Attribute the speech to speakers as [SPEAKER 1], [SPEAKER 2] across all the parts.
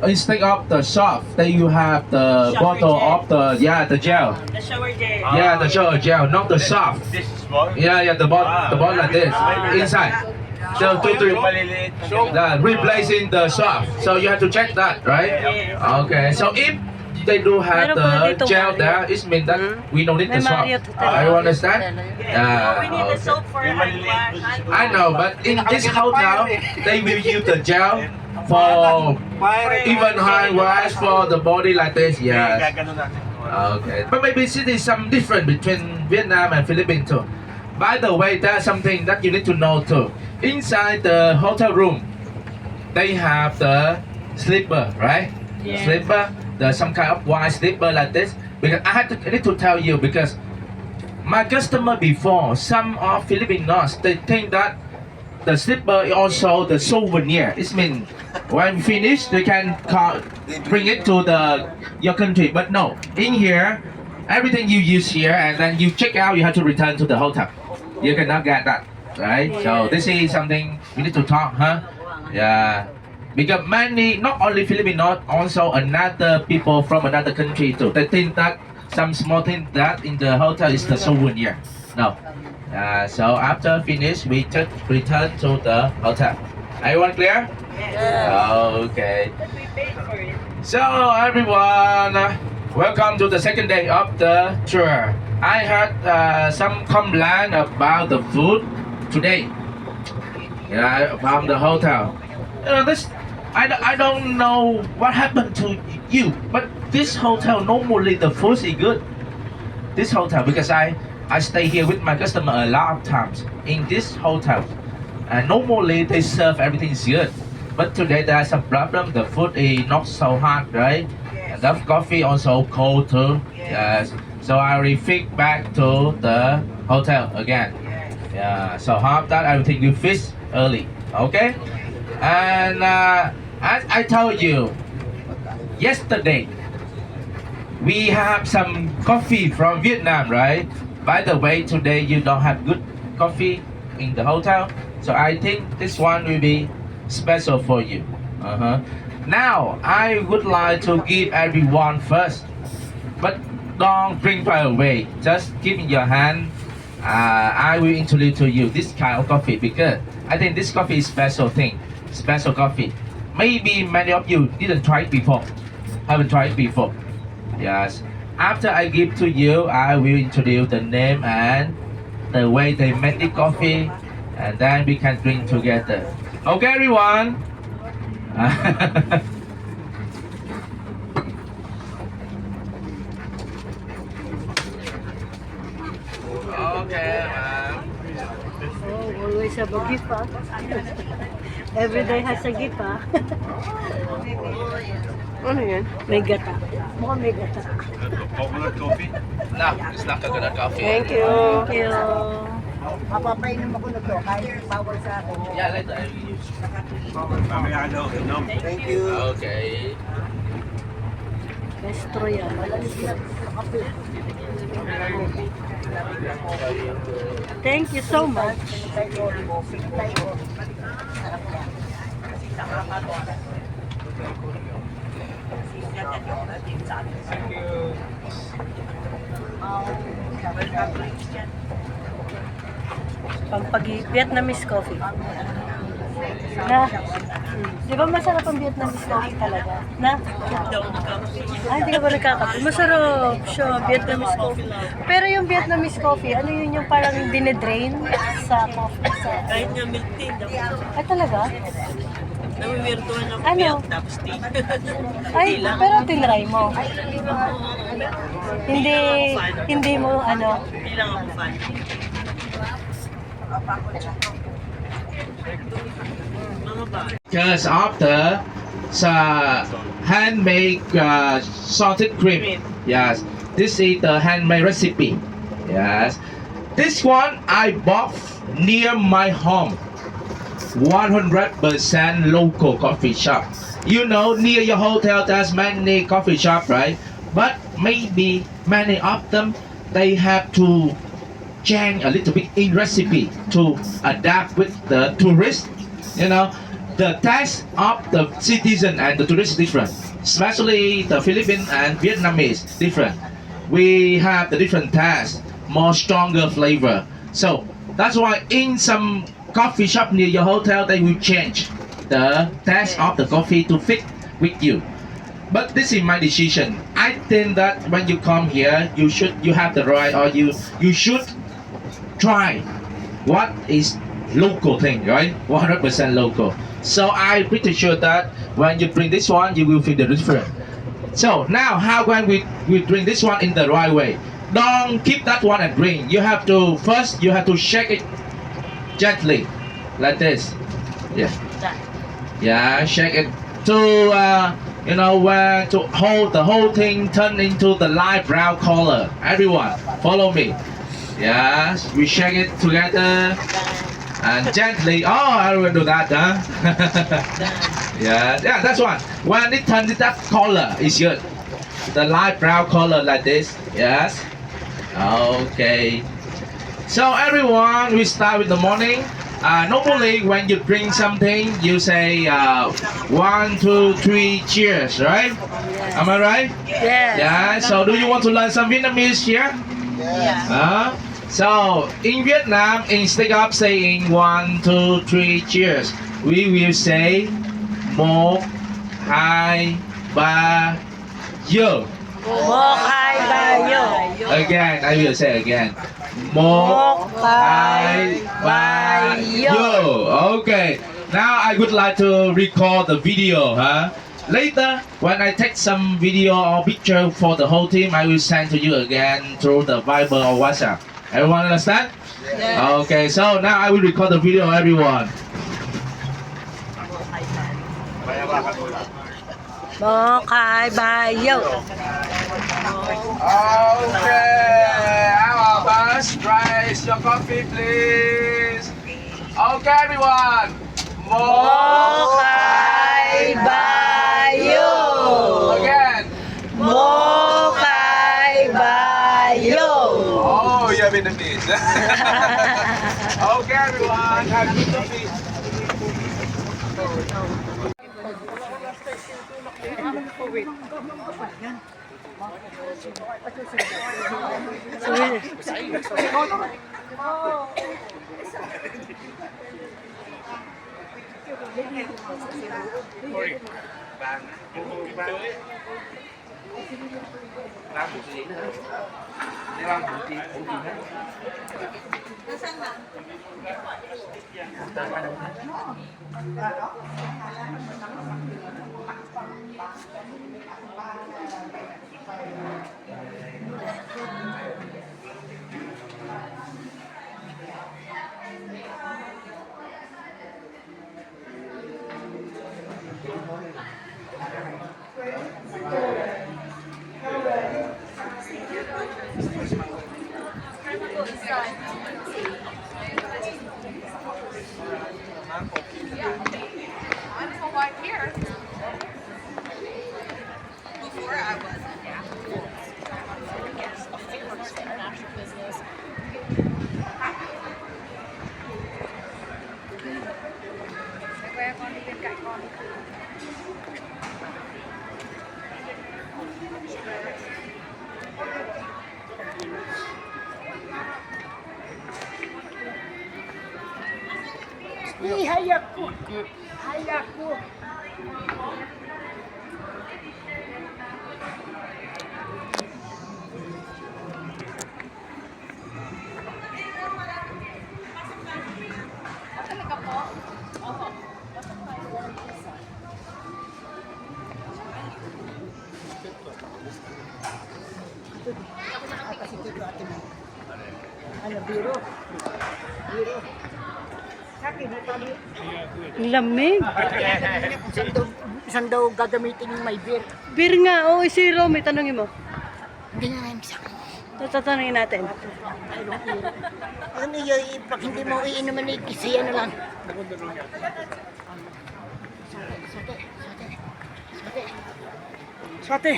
[SPEAKER 1] instead of the soft, then you have the
[SPEAKER 2] Shower
[SPEAKER 1] bottle
[SPEAKER 2] gel.
[SPEAKER 1] of the gel.
[SPEAKER 2] The shower gel.
[SPEAKER 1] Yeah, the shower gel, not the soft.
[SPEAKER 3] This is small.
[SPEAKER 1] Yeah, the bottle like this inside. So
[SPEAKER 3] Maliliit.
[SPEAKER 1] replacing the soft. So you have to check that, right?
[SPEAKER 2] Yes.
[SPEAKER 1] Okay. So if they do have
[SPEAKER 4] Meron pala
[SPEAKER 1] the
[SPEAKER 4] dito
[SPEAKER 1] gel
[SPEAKER 4] Mario.
[SPEAKER 1] there, it means that we don't need the
[SPEAKER 4] May
[SPEAKER 1] soft.
[SPEAKER 4] Mario Hotel.
[SPEAKER 1] You understand?
[SPEAKER 2] We need the
[SPEAKER 1] okay.
[SPEAKER 2] soap for hand wash.
[SPEAKER 1] I know, but in this hotel, they will use the gel for even hand wash for the body like this. Yes.
[SPEAKER 3] Gaganon natin.
[SPEAKER 1] Okay. But maybe it is some different between Vietnam and Philippines too. By the way, there's something that you need to know too. Inside the hotel room, they have the slipper, right?
[SPEAKER 4] Yeah.
[SPEAKER 1] Slipper, the some kind of wide slipper like this. Because I need to tell you because my customer before, some of Filipinos, they think that the slipper is also the souvenir. It means when finished, they can bring it to your country. But no, in here, everything you use here and then you check out, you have to return to the hotel. You cannot get that, right? So this is something we need to talk, huh? Yeah. Because many, not only Filipinos, also another people from another country too. They think that some small thing that in the hotel is the souvenir. No. So after finish, we just return to the hotel. Everyone clear? Okay.
[SPEAKER 2] We paid for it.
[SPEAKER 1] So everyone, welcome to the second day of the tour. I heard some complaint about the food today. Yeah, from the hotel. You know this. I don't know what happened to you, but this hotel normally the food is good. This hotel because I stay here with my customer a lot of times in this hotel, and normally they serve everything is good. But today there's a problem. The food is not so hot, right? And the coffee also cold too. Yes. So I will feedback to the hotel again. Yeah. So hope that everything will fix early. Okay. And as I told you yesterday, we have some coffee from Vietnam, right? By the way, today you don't have good coffee in the hotel, so I think this one will be special for you. Now, I would like to give everyone first, but don't drink right away. Just give in your hand. I will introduce to you this kind of coffee because I think this coffee is special thing, special coffee. Maybe many of you didn't try it before, haven't tried it before. Yes. After I give to you, I will introduce the name and the way they make the coffee, and then we can drink together. Okay, everyone. Okay, ma'am.
[SPEAKER 4] Oh, always have a gift, ah. Every day has a gift, ah. Ano yan? May gata. Mukhang may gata.
[SPEAKER 3] Coconut coffee.
[SPEAKER 1] No, it's not coconut coffee.
[SPEAKER 4] Thank you. Thank you.
[SPEAKER 5] Mapapainom ako na to, kahit bawal sa akin.
[SPEAKER 1] Yeah, later I will use.
[SPEAKER 3] Mamaya daw, inom.
[SPEAKER 5] Thank you.
[SPEAKER 1] Okay.
[SPEAKER 4] Bestro yan. Thank you so much. Vietnamese coffee. Na, di ba masarap ang Vietnamese coffee talaga? Na? Ay, hindi ka ba nagkakape? Masarap siya, Vietnamese coffee. Pero yung Vietnamese coffee, ano yun yung parang dinedrain sa coffee?
[SPEAKER 2] Kahit nga milk tea.
[SPEAKER 4] Ay, talaga?
[SPEAKER 2] Namimirtuhan ng
[SPEAKER 4] Ano?
[SPEAKER 2] milk tapos tea.
[SPEAKER 4] Ay, pero tinry mo. Hindi mo ano.
[SPEAKER 2] Hindi lang ako fan. Mga ba?
[SPEAKER 1] Because after handmade salted cream. Yes, this is the handmade recipe. Yes, this one I bought near my home. 100% local coffee shop. You know, near your hotel there's many coffee shop, right? But maybe many of them they have to change a little bit in recipe to adapt with the tourists. You know, the taste of the citizen and the tourist different, especially the Philippine and Vietnamese different. We have the different taste, more stronger flavor. So that's why in some coffee shop near your hotel they will change the taste of the coffee to fit with you. But this is my decision. I think that when you come here, you have the right, or you should try what is local thing, right? 100% local. So I'm pretty sure that when you bring this one, you will feel the difference. So now, how can we drink this one in the right way? Don't keep that one and drink. You have to first shake it gently, like this. Yeah. Yeah, shake it to to hold the whole thing turn into the light brown color. Everyone, follow me. Yes, we shake it together and gently. Oh, I will do that, huh? Yeah, that's one. When it turns that color, it's good. The light brown color like this. Yes. Okay. So everyone, we start with the morning. Normally, when you drink something, you say 1, 2, 3, cheers, right? Am I right?
[SPEAKER 4] Yes.
[SPEAKER 1] Yeah. So, do you want to learn some Vietnamese here?
[SPEAKER 2] Yeah.
[SPEAKER 1] So, in Vietnam, instead of saying 1, 2, 3, cheers, we will say 1, 2, 3, yo.
[SPEAKER 4] Một, hai, ba, yo.
[SPEAKER 1] Again, I will say again. 1, 2, 3, yo. Okay. Now I would like to record the video, huh? Later, when I take some video or picture for the whole team, I will send to you again through the Viber or WhatsApp. Everyone understand?
[SPEAKER 2] Yes.
[SPEAKER 1] Okay, so now I will record the video, everyone.
[SPEAKER 4] Một, hai, ba, yo.
[SPEAKER 1] Okay, our boss, rise your coffee, please. Okay, everyone.
[SPEAKER 4] Một, hai, ba, yo.
[SPEAKER 1] Again.
[SPEAKER 4] Một, hai, ba, yo.
[SPEAKER 1] Oh, you're Vietnamese. Okay, everyone, have good coffee.
[SPEAKER 5] Hayak ko. Hayak ko. Ano, biro? Biro. Sa akin, natabi.
[SPEAKER 4] Lamig.
[SPEAKER 5] Isang daw gagamitin yung may beer.
[SPEAKER 4] Beer nga, oo, si Romy, tanongin mo.
[SPEAKER 5] Hindi na lang sa akin.
[SPEAKER 4] Tatanungin natin.
[SPEAKER 5] Ano yun, pag hindi mo iinuman na ikisi, ano lang. Sate. Sate.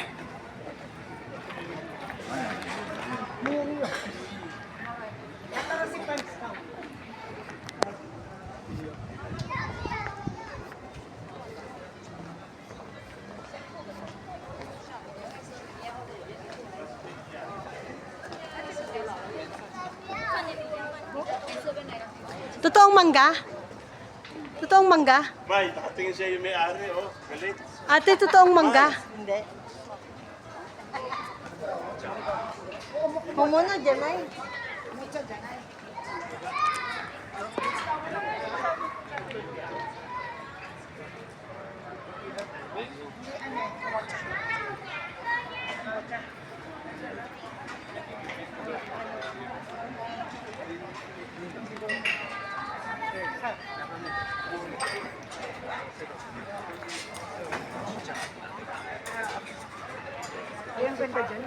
[SPEAKER 4] Totoong mangga? Totoong mangga?
[SPEAKER 3] May, nakatingin siya yung may-ari, oh. Galit.
[SPEAKER 4] Ate, totoong mangga?
[SPEAKER 5] Hindi. Muna dyan ay. Ay, ang ganda dyan.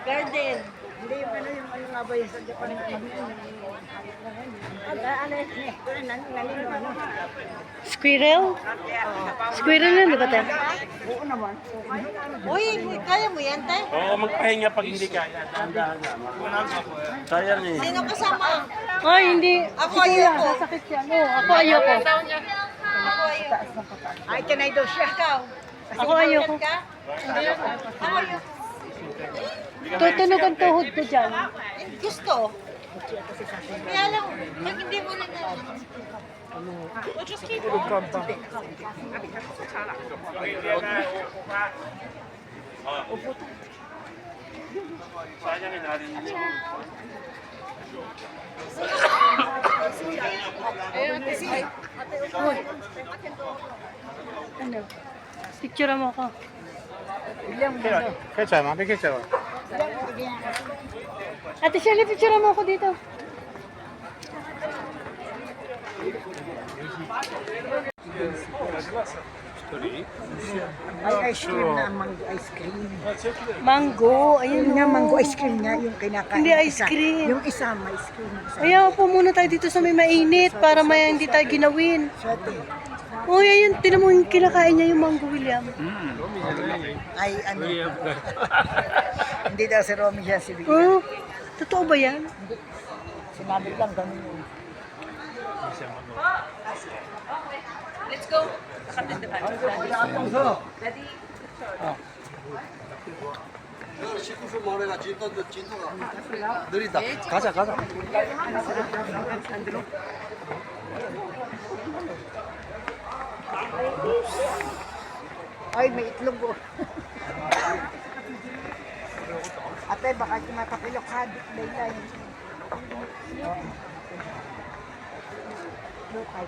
[SPEAKER 4] Garden.
[SPEAKER 5] Hindi yung ano nga ba yung sa Japan na ano
[SPEAKER 4] Squirrel? Squirrel yun, di ba, te?
[SPEAKER 5] Oo naman.
[SPEAKER 4] Uy, kaya mo yan, te?
[SPEAKER 3] Oo, magpahinga pag hindi kaya. Kaya niya.
[SPEAKER 4] Sino kasama? Ay, hindi. Ako ayoko. Sasakit siya. No, ako ayoko.
[SPEAKER 5] Ay, kanay daw siya.
[SPEAKER 4] Ako ayoko. Tutunog ang tuhod ko dyan. Gusto. Kaya lang, pag hindi mo na
[SPEAKER 3] Sayang inarin niyo.
[SPEAKER 4] Ano? Picture mo ako.
[SPEAKER 3] 괜찮아, 괜찮아.
[SPEAKER 4] Ate Shelly, picture mo ako dito.
[SPEAKER 5] Ay, ice cream na, mango ice cream.
[SPEAKER 4] Mango. Ayun
[SPEAKER 5] Yun nga,
[SPEAKER 4] o.
[SPEAKER 5] mango ice cream niya, yung kinakain.
[SPEAKER 4] Hindi ice
[SPEAKER 5] Isa.
[SPEAKER 4] cream.
[SPEAKER 5] Yung isa, may ice cream. Isa.
[SPEAKER 4] Ayaw po muna tayo dito sa may mainit para may hindi tayo ginawin.
[SPEAKER 5] Swerte.
[SPEAKER 4] Uy, ayun, tinan mo yung kinakain niya yung Mango William.
[SPEAKER 5] Ay, ano. Hindi daw si Romy siya, si Bigla.
[SPEAKER 4] Oh, totoo ba yan?
[SPEAKER 5] Sinabi lang ganun yun. Ay, may itlog oh. Ate, baka tumatapilok ka. Daylay. No, I